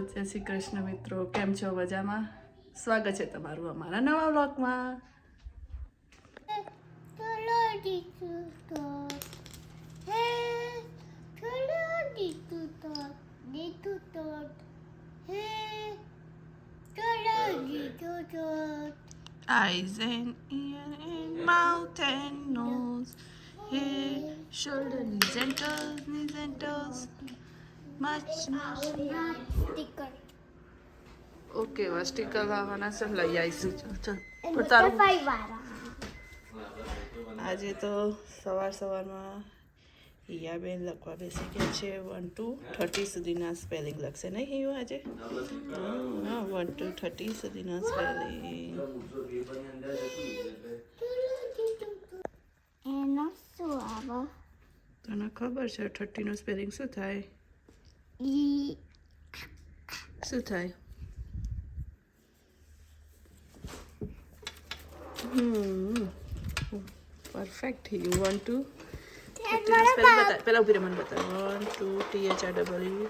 જય શ્રી કૃષ્ણ મિત્રો, કેમ છો? મજામાં? સ્વાગત છે તમારું અમારા નવા વ્લોગમાં. Eyes and ear and mouth and nose, head, shoulder, knees and toes. Much. Okay, sticker લાવવાના છે, લઈ આવીશું. ચાલ તારું આજે તો સવારમાં હિયાબેન લખવા બેસી ગયા છે. 1 to 30 સુધીના સ્પેલિંગ લખશે નહીં હિયો આજે? હા, 1 to 30 સુધીના સ્પેલિંગ. તને ખબર છે 30 નું સ્પેલિંગ શું થાય? શું થાય? પરફેક્ટ. યુ વોન્ટ ટુ પેલા ઉભી મને બતા. 1 2 THREE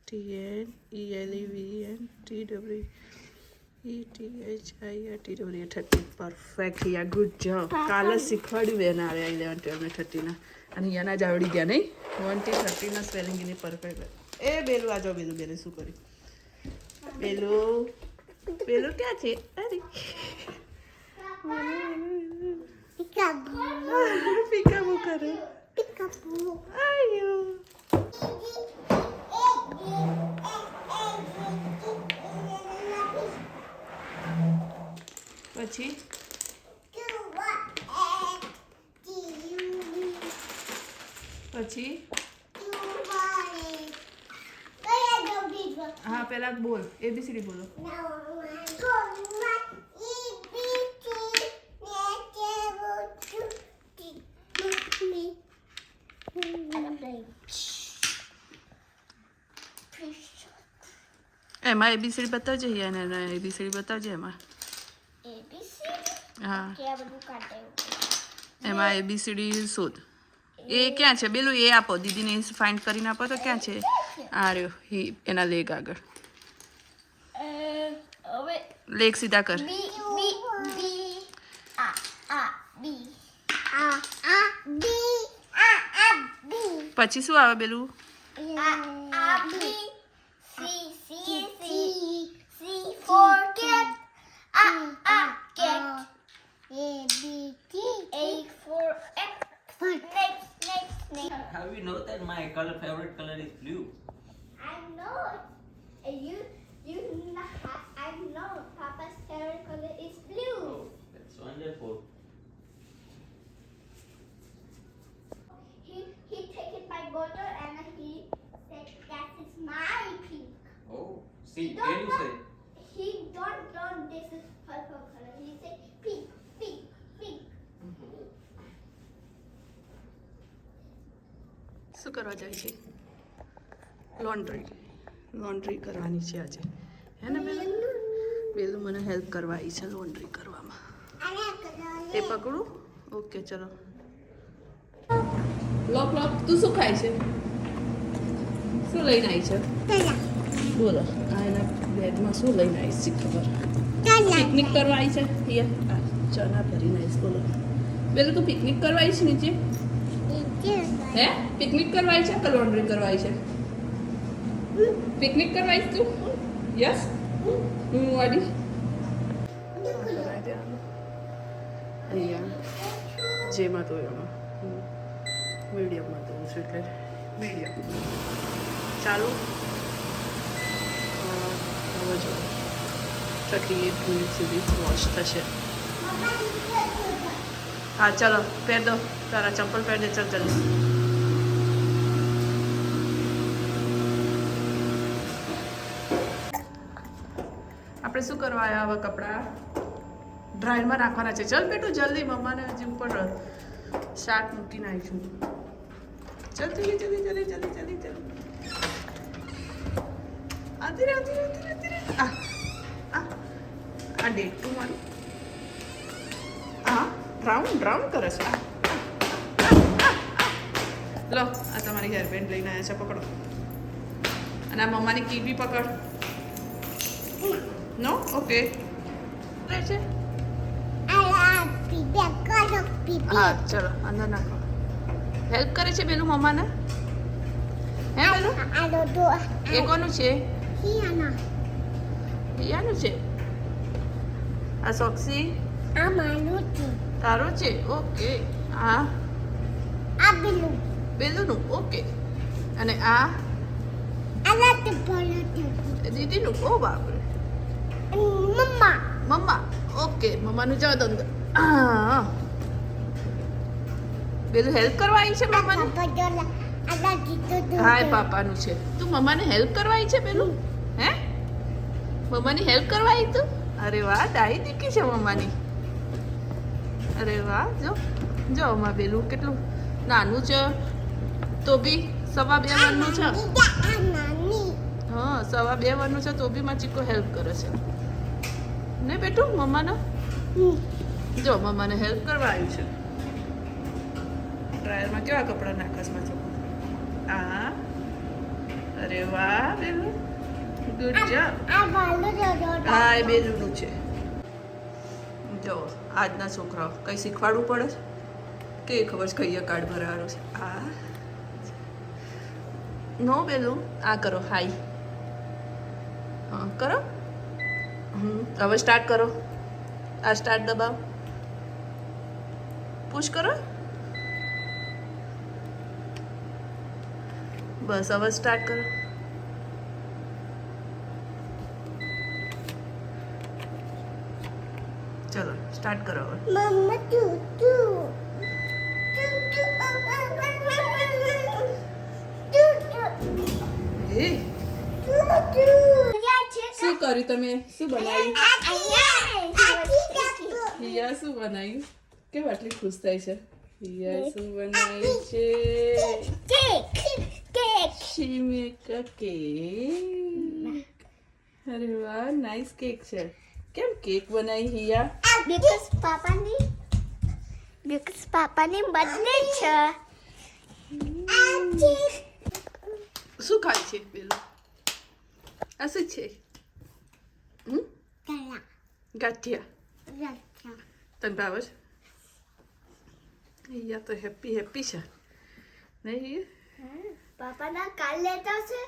TNELEVNTWETHIRTW 30. પરફેક્ટ. યા ગુડ જોબ. કાલે શીખવાડ્યું બેન આવે 11 12 ને 30 ના, અને યાના જ આવડી ગયા નહીં. 1 થી 30 ના સ્પેલિંગ એની પરફેક્ટ. એ બેલું આ જો બેલું શું કર્યું? પેલું ક્યાં છે? અરે પીકાબુ કરે. આયો પછી હા, પેલા બોલ, ABCD બોલો. એમાં ABCD બતાવજે. ABCD બતાવજે એમાં. હા, એમાં ABCD શોધ. એ ક્યાં છે બેલું? એ આપો દીદીને, ફાઇન્ડ કરીને આપો તો. ક્યાં છે? આ રહ્યો એના લેગ આગળ. લેગ સીધા કર. પછી શું આવે બેલું? How you know that my favorite color is blue? I know. You I know Papa's favorite color is blue. Oh, that's wonderful. He take it by bottle and he said that is my pink. Oh, see, Don't can you say? He don't know this is purple color. He said pink, pink, pink. શું કરવા જાય છે? Laundry કરવાની છે આજે, હે ને બેલું મને હેલ્પ કરવા આવી છે લોન્ડ્રી કરવામાં. એ પકડું? ઓકે, ચલો. લોક તું શું ખાય છે? શું લઈને આવી છે? બોલો. આ એના બેગમાં શું લઈને આવી છે ખબર? પિકનિક કરવા આવી છે. ચના ભરીને આવીશ. બોલો બેલું, તું પિકનિક કરવા આવી છે નીચે? હે, પિકનિક કરવા આવી છે કે લોન્ડ્રી કરવા આવી છે? પિકનિક કરવા આવી તું? યસ. હું વાડી અહીંયા જેમાં તો એમાં મીડિયમમાં તો છું, એટલે મીડિયમ ચાલુ. હવે જો 38 મિનિટ સુધી વોશ થશે. હા, ચાલો પહેર દો. તારા ચપ્પલ પહેર દે. ચાલ જલ્દી. આપણે શું કરવા આવ્યા? હવે કપડાં ડ્રાયરમાં રાખવાના છે. ચાલ બેટું જલ્દી, મમ્માને હજી ઉપર શાક મૂકીને આવીશું. ચાલ જલ્દી જલ્દી જલ્દી જલ્દી જલ્દી જલ્દી. આવતી રહે. આ ડેટું મારું. હા, રાઉન્ડ કરે છે. લો, આ તમારી તમારી હેરબેન્ડ લઈને આવ્યા છે, પકડો. અને આ મમ્માની કીટ બી પકડ. નો ઓકે છે. હા ચલો અંદર નાખો. હેલ્પ કરે છે પેલું મમ્માને. હે પેલું એ કોનું છે? હિયાનું છે. આ સોક્સી તારું છે. ઓકે. આ બેલુનું. ઓકે. અને આ દીદીનું. ઓ બાપરે. મમ્મા. ઓકે મમ્માનું જાવ અંદર. હા પેલું હેલ્પ કરવા આવી છે મમ્માને. હા એ પાપાનું છે. તું મમ્માને હેલ્પ કરવા આવી છે પેલું. હે મમ્માની હેલ્પ કરવા આવી તું? અરે વાહ ડાઈ દીકી છે મમ્માની. અરે વાહ જો જો અમાર બેલું કેટલું નાનું છે તો બી 2.5 વર્ષનું છે. હા 2.5 વર્ષનું છે તો બી માં ચીકો હેલ્પ કરે છે ને બેટું મમ્માને. જો મમ્માને હેલ્પ કરવા આવ્યું છે. ડ્રાયરમાં કેવા કપડાં નાખસમાં છો? આ અરે વાહ બેલું ગુડ જોબ. હા એ બેલુંનું છે. જો આજના છોકરાઓ કંઈ શીખવાડવું પડે છે કે ખબર છે કઈ કાર્ડ ભરાવાનું છે. આ નો બેલું આ કરો. હાઈ હા કરો. હવે સ્ટાર્ટ કરો. આ સ્ટાર્ટ દબાવ. પુશ કરો. બસ હવે સ્ટાર્ટ કરો. ચલો સ્ટાર્ટ કરો હવે. એ શું કર્યું તમે? શું બનાવ્યું? હિયા શું બનાવ્યું? કેમ આટલી ખુશ થાય છે? હિયા શું બનાવ્યું છે? She make a cake. અરે વાહ નાઈસ કેક છે. કેમ કેક બનાવી હિયા? Because પાપાની બર્થડે છે. શું ખાય છે પેલું? આ શું છે? ગાંઠિયા. તને ભાવે છે? હિયા તો હેપી છે નહીં? પાપાના કાલ લેતા છે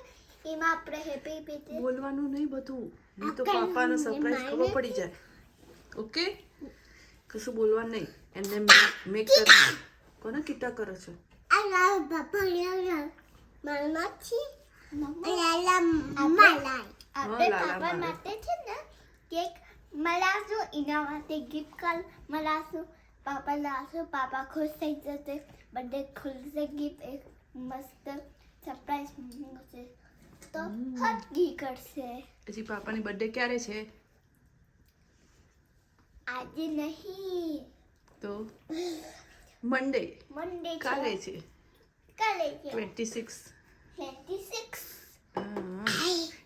એમાં આપણે હેપી પીતે બોલવાનું નહીં બધું, નહીં તો પાપાને સરપ્રાઈઝ ખબર પડી જાય. ઓકે કશું બોલવાનું નહીં. એમને મેક કર. કોને કીટા કરો છો? આપણે પાપા માટે છે ને કેક મલાશું એના માટે ગિફ્ટ કાર્ડ મલાશું. પાપા લાવશું. પાપા ખુશ થઈ જશે. બર્થડે ખુલશે. ગિફ્ટ એક મસ્ત સરપ્રાઈઝ મળશે તો હગી કરશે. પછી પાપાની બર્થડે ક્યારે છે? આજે નહીં તો મંડે કાલે છે. કાલે છે 26.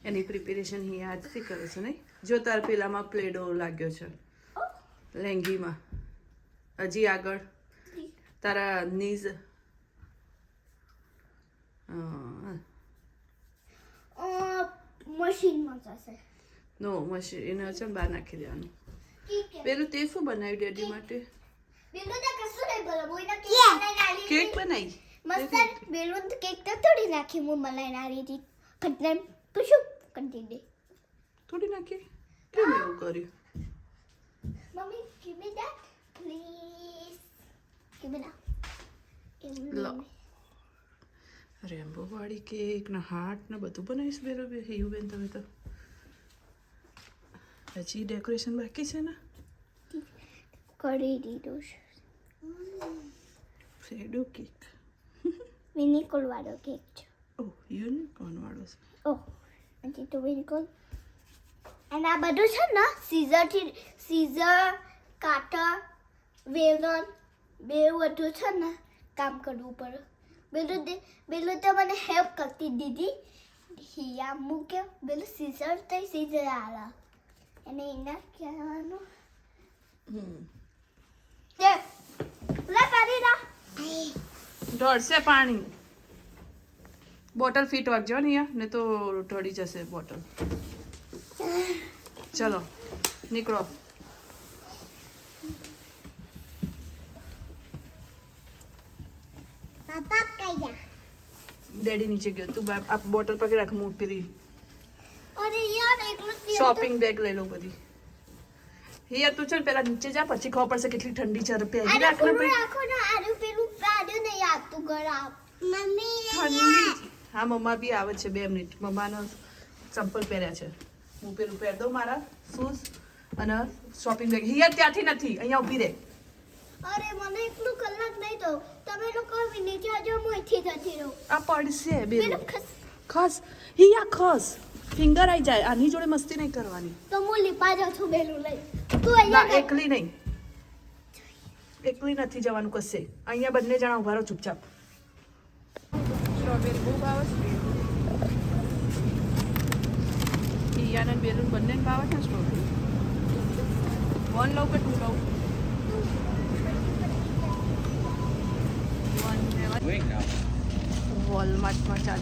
એની પ્રિપેરેશન અહીં આજથી કરે છે નહીં? જો તાર પેલામાં પ્લેડો લાગ્યો છે લેંગીમાં. હજી આગળ તારા નીઝ મશીનમાં જશે. નો મશીન એને છે બહાર નાખી દેવાનું. પેલું તે શું બનાવ્યું ડેડી માટે? બેલું તો કશું નહીં બોલો એના કેક બનાવી. મસ્ત બેલું કેક તો થોડી નાખી હું મલાઈ નારી હતી કટલેમ પૂછું કંટી દે થોડી નાખી. કેમ એવું કર્યું? Mummy give me that please give me that લો રેમ્બો વાળી કેક ને હાર્ટ ને બધું બનાવીશ બેરો બે હિયું બેન તમે તો. હજી ડેકોરેશન બાકી છે ને? કરી દીધું છે. Shadow cake. વિનિકોલ વાળો કેક છે. ઓહ યુનિકોર્ન વાળો છે. ઓહ હજી તો વિનિકોલ. અને આ બધું છે ને સીઝર કાટર વેલણ બે બધું છે ને કામ કરવું પડે. બેલું તો મને હેલ્પ કરતી દીદી હિયા મૂક્યો. બેલું સીઝર તો સીઝર આલા અને એના કહેવાનું લે પાણી ના ઢોળશે પાણી. બોટલ ફિટ વાગજો ને અહીંયા, ને તો ઢળી જશે બોટલ. ચલો નીકળો. પાપા કયા? ડેડી નીચે ગયો. તું આ બોટલ પકડી રાખ. હું પેલી અરે યાર એકલું શોપિંગ બેગ લઈ લઉં બધી. હિયા તું ચાલ પેલા નીચે જા, પછી ખબર પડશે કેટલી ઠંડી છે. પહેરી રાખ ને પછી રાખો ને. આરું પેલું પાડ્યું નહીં આપતું ગરમ. મમ્મી ઠંડી. હા મમ્મા બી આવે છે. 2 મિનિટ. મમ્માનો ચંપલ પહેર્યા છે. હું પેલું પહેર દઉં મારા શૂઝ અને શોપિંગ બેગ. હિયા ત્યાંથી નથી, અહીંયા ઊભી રહે. અરે મને એકલું કલાક નહીં તો તમે લોકો નીચે આજો, હું અહીંથી જતી રહું. આ પડશે બે. પેલું ખસ હિયા ખસ. ફિંગર આવી જાય. આની જોડે મસ્તી નહીં કરવાની. તો હું લીપા જાઉં છું બેલું લઈ. તું ના અહીંયા એકલી નહીં, એકલી નથી જવાનું કશે. અહીંયા બંને જણા ઉભા રહો ચૂપચાપ. સ્ટ્રોબેરી બહુ ભાવે છે. હિયાને બેલુન બંનેને ભાવે છે સ્ટ્રોબેરી. 1 લઉં કે 2 લઉં? 1 વોલમાર્ટમાં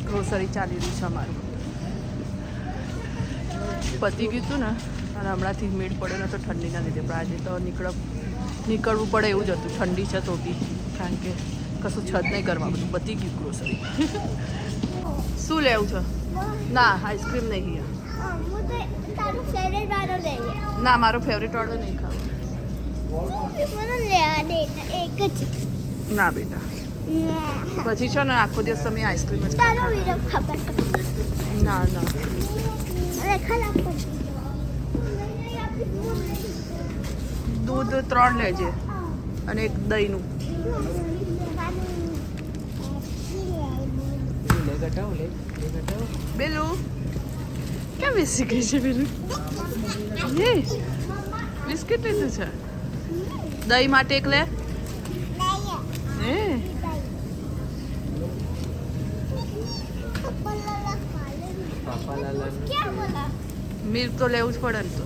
ગ્રોસરી ચાલી રહ્યું છે અમારું. પતી ગયું હતું ને, અને હમણાંથી મેળ પડ્યો ને તો ઠંડીના લીધે. પણ આજે તો નીકળવું પડે એવું જ હતું. ઠંડી છે તો બી, કારણ કે કશું છત નહીં કરવા. બધું પતી ગયું ગ્રોસરી. શું લેવું છે? ના આઈસ્ક્રીમ નહીં. અહીંયા હું તો તારું ફેવરેટ વાળો લઈએ. ના મારો ફેવરેટ વાળો નહીં ખાવો. મને લેવા દે એક જ. ના બેટા, પછી છે ને આખો દિવસ તમે આઈસ્ક્રીમ જ તારો વિડીયો ખબર. ના ના અરે ખરાબ દૂધ 3 લેજે અને એક દહીંનું. બેલું કેમ બેસી ગઈ છે? બેલું એ બિસ્કિટ લીધું છે. દહીં માટે એક લે. હે મિલ્ક તો લેવું જ પડે ને. તો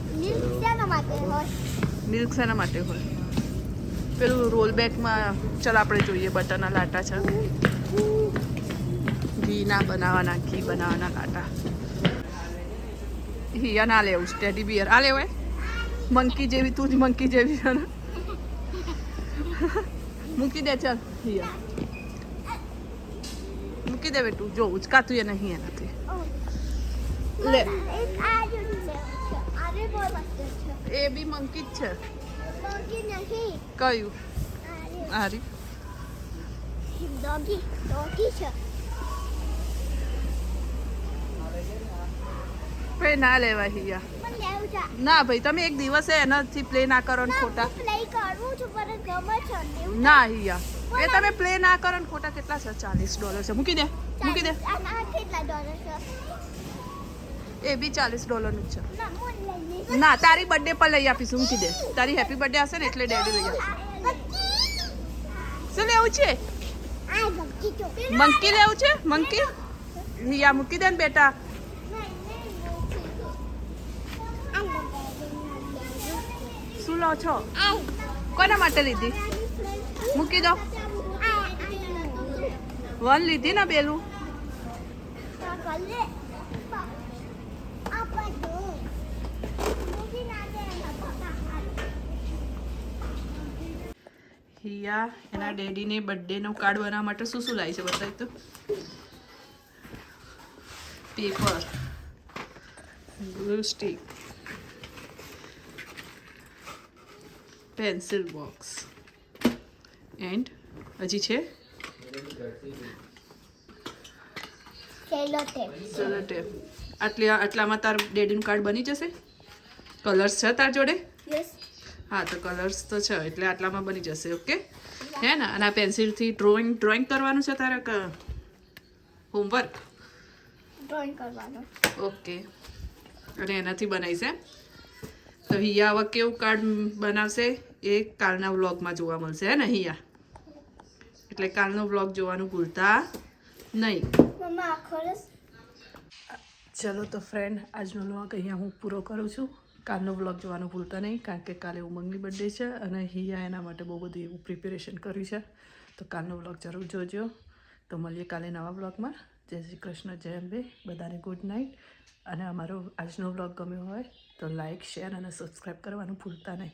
મિલ્ક શેના માટે હોય? પેલું રોલ બેગમાં. ચાલ આપણે જોઈએ. બટરના લાટા છે. ઘીના બનાવવાના, ઘી બનાવવાના લાટા. હિયા ના લેવું. ટેડી બિયર આ લેવાય. મંકી જેવી તું જ મંકી જેવી છે ને. મૂકી દે ચાલ. હિયા મૂકી દે બેટું. જો ઉચકાતું એ નહીં એનાથી. લે એ બી મંકી જ છે. કયું? આરી ભાઈ ના લેવાય હિયા. ના ભાઈ તમે એક દિવસે એનાથી પ્લે ના કરો ને ખોટા. ના હિયા એ તમે પ્લે ના કરો ને ખોટા. કેટલા છે? $40 છે. મૂકી દે મૂકી દે. એ બી $40 નું જ છે. ના તારી બર્થડે પર લઈ આપીશું. મૂકી દે. તારી હેપી બર્થડે હશે ને એટલે ડેડી લઈ આપીશું. શું લેવું છે? મંકી લેવું છે? મંકી હિયા મૂકી દે ને બેટા. શું લો છો? કોના માટે લીધી? મૂકી દો. 1 લીધી ને બેલું. હિયા એના ડેડીને બર્થડેનું કાર્ડ બનાવવા માટે શું શું લાવી છે બતાવી તો. Paper, glue stick, pencil box and હજી છે સેલો ટેપ. આટલામાં તાર ડેડીનું કાર્ડ બની જશે. કલર્સ છે તાર જોડે? હા તો કલર્સ તો છે એટલે આટલામાં બની જશે. ઓકે હે ને? અને આ પેન્સિલથી ડ્રોઈંગ કરવાનું છે તારે કે હોમવર્ક? ડ્રોઈંગ કરવાનું. ઓકે અને એનાથી બનાવીશ એમ. તો હિયા હવે કેવું કાર્ડ બનાવશે એ કાલના વ્લોગમાં જોવા મળશે હે ને હિયા? એટલે કાલનો વ્લોગ જોવાનું ભૂલતા નહીં. ચલો તો ફ્રેન્ડ આજનો વ્લોગ અહીંયા હું પૂરો કરું છું. કાલનો વ્લોગ જોવાનું ભૂલતા નહીં, કારણ કે કાલે ઉમંગની બર્થડે છે અને હિયા એના માટે બહુ બધું એવું પ્રિપેરેશન કર્યું છે. તો કાલનો વ્લોગ જરૂર જોજો. તો મળીએ કાલે નવા વ્લોગમાં. જય શ્રી કૃષ્ણ, જય અંબે. બધાને ગુડ નાઇટ. અને અમારો આજનો વ્લોગ ગમ્યો હોય તો લાઇક, શેર અને સબસ્ક્રાઈબ કરવાનું ભૂલતા નહીં.